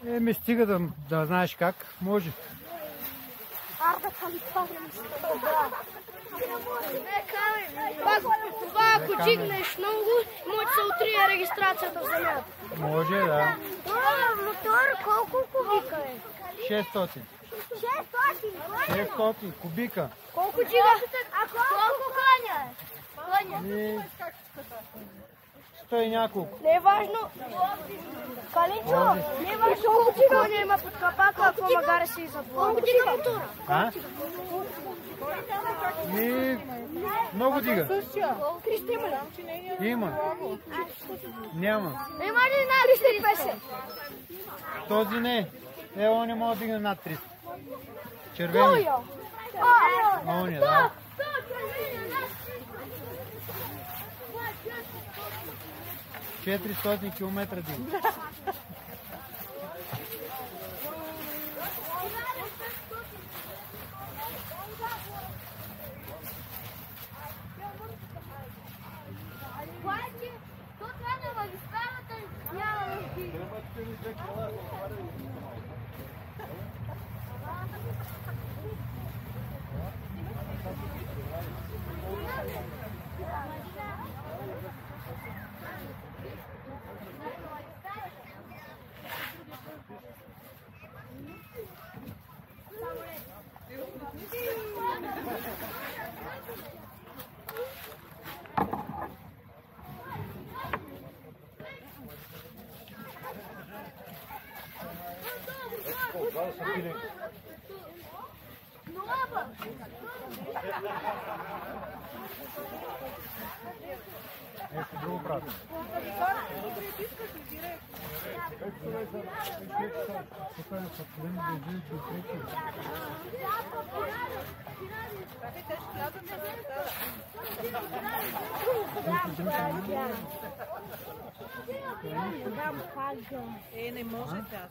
Еми стига да знаеш как. Може. Това ако дигнеш много, може да се отрие регистрацията в земята. Може, да. Мотор колко кубика е? 600. 600 кубика. Колко дига? Колко коня е? И 100 и няколко. Не е важно. Калинчо, не е важно колко коня има под капака, ако магаре си заблага. Колко дига мотора? А? И много дига. 300 има ли? Има. Няма. Има ли над 350? Този не. Он не може да дигне над 300. Червени. Оня, да. 400 км дига. Ето друго брат. Не може сега.